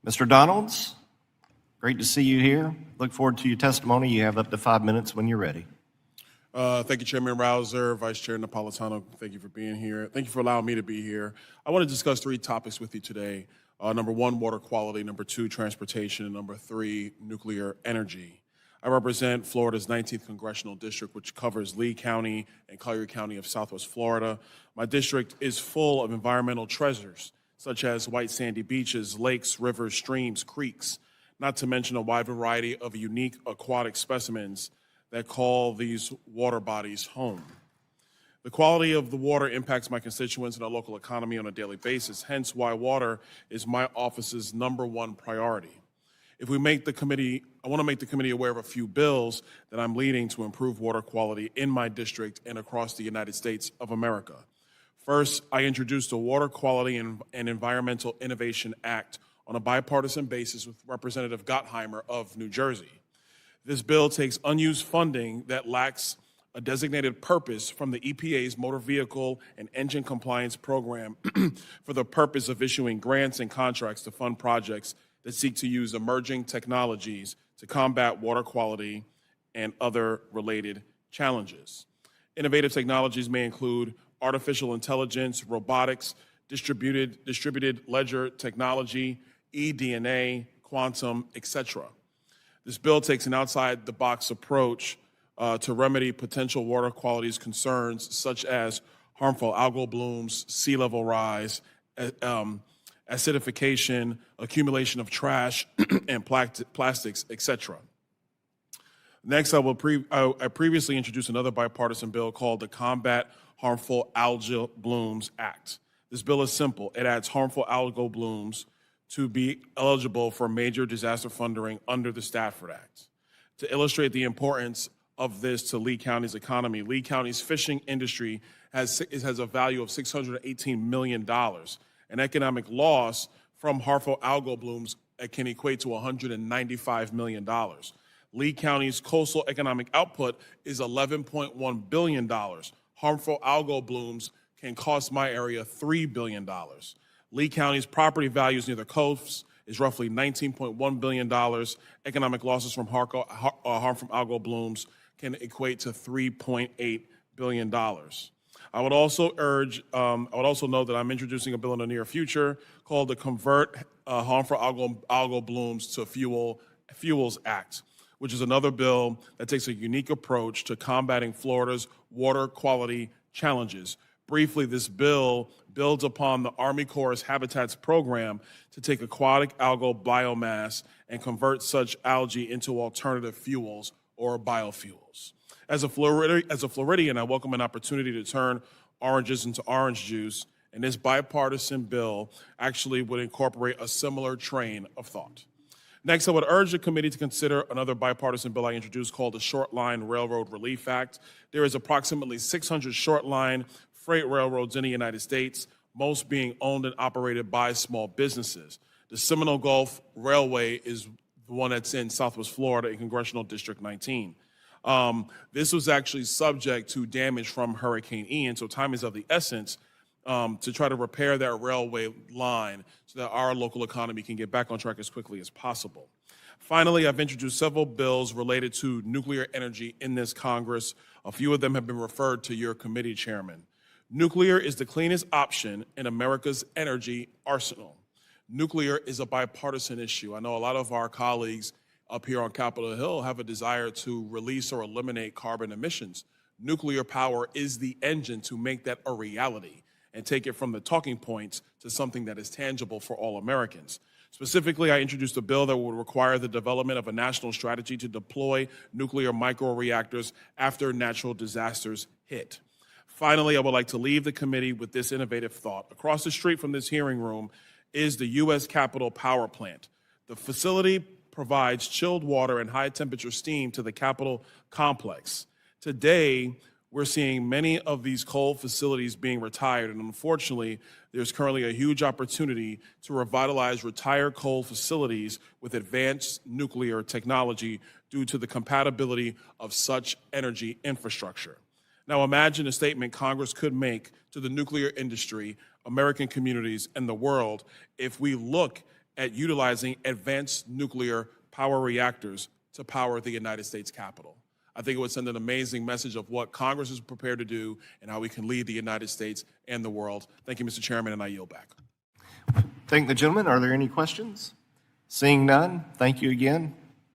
Mr. Donalds, great to see you here. Look forward to your testimony. You have up to 5 minutes when you're ready. Thank you, Chairman Rouser, Vice Chair Napolitano. Thank you for being here. Thank you for allowing me to be here. I want to discuss 3 topics with you today. Number 1, water quality. Number 2, transportation. And number 3, nuclear energy. I represent Florida's 19th Congressional District, which covers Lee County and Collier County of Southwest Florida. My district is full of environmental treasures, such as white sandy beaches, lakes, rivers, streams, creeks, not to mention a wide variety of unique aquatic specimens that call these water bodies home. The quality of the water impacts my constituents and our local economy on a daily basis, hence why water is my office's number 1 priority. I want to make the committee aware of a few bills that I'm leading to improve water quality in my district and across the United States of America. First, I introduced the Water Quality and Environmental Innovation Act on a bipartisan basis with Representative Gottheimer of New Jersey. This bill takes unused funding that lacks a designated purpose from the EPA's Motor Vehicle and Engine Compliance Program for the purpose of issuing grants and contracts to fund projects that seek to use emerging technologies to combat water quality and other related challenges. Innovative technologies may include artificial intelligence, robotics, distributed ledger technology, eDNA, quantum, etc. This bill takes an outside-the-box approach to remedy potential water quality concerns such as harmful algal blooms, sea level rise, acidification, accumulation of trash and plastics, etc. Next, I previously introduced another bipartisan bill called the Combat Harmful Algal Blooms Act. This bill is simple. It adds harmful algal blooms to be eligible for major disaster funding under the Stafford Act. To illustrate the importance of this to Lee County's economy, Lee County's fishing industry has a value of $618 million. An economic loss from harmful algal blooms can equate to $195 million. Lee County's coastal economic output is $11.1 billion. Harmful algal blooms can cost my area $3 billion. Lee County's property values near the coast is roughly $19.1 billion. Economic losses from harmful algal blooms can equate to $3.8 billion. I would also note that I'm introducing a bill in the near future called the Convert Harmful Algal Blooms to Fuels Act, which is another bill that takes a unique approach to combating Florida's water quality challenges. Briefly, this bill builds upon the Army Corps' Habitats program to take aquatic algal biomass and convert such algae into alternative fuels or biofuels. As a Floridian, I welcome an opportunity to turn oranges into orange juice, and this bipartisan bill actually would incorporate a similar train of thought. Next, I would urge the committee to consider another bipartisan bill I introduced called the Short Line Railroad Relief Act. There is approximately 600 short line freight railroads in the United States, most being owned and operated by small businesses. The Seminole Gulf Railway is the one that's in Southwest Florida in Congressional District 19. This was actually subject to damage from Hurricane Ian, so time is of the essence to try to repair that railway line so that our local economy can get back on track as quickly as possible. Finally, I've introduced several bills related to nuclear energy in this Congress. A few of them have been referred to your committee chairman. Nuclear is the cleanest option in America's energy arsenal. Nuclear is a bipartisan issue. I know a lot of our colleagues up here on Capitol Hill have a desire to release or eliminate carbon emissions. Nuclear power is the engine to make that a reality and take it from the talking points to something that is tangible for all Americans. Specifically, I introduced a bill that would require the development of a national strategy to deploy nuclear microreactors after natural disasters hit. Finally, I would like to leave the committee with this innovative thought. Across the street from this hearing room is the U.S. Capitol Power Plant. The facility provides chilled water and high-temperature steam to the Capitol complex. Today, we're seeing many of these coal facilities being retired, and unfortunately, there's currently a huge opportunity to revitalize retired coal facilities with advanced nuclear technology due to the compatibility of such energy infrastructure. Now imagine a statement Congress could make to the nuclear industry, American communities, and the world if we look at utilizing advanced nuclear power reactors to power the United States Capitol. I think it would send an amazing message of what Congress is prepared to do and how we can lead the United States and the world. Thank you, Mr. Chairman, and I yield back. Thank the gentleman. Are there any questions? Seeing none, thank you again.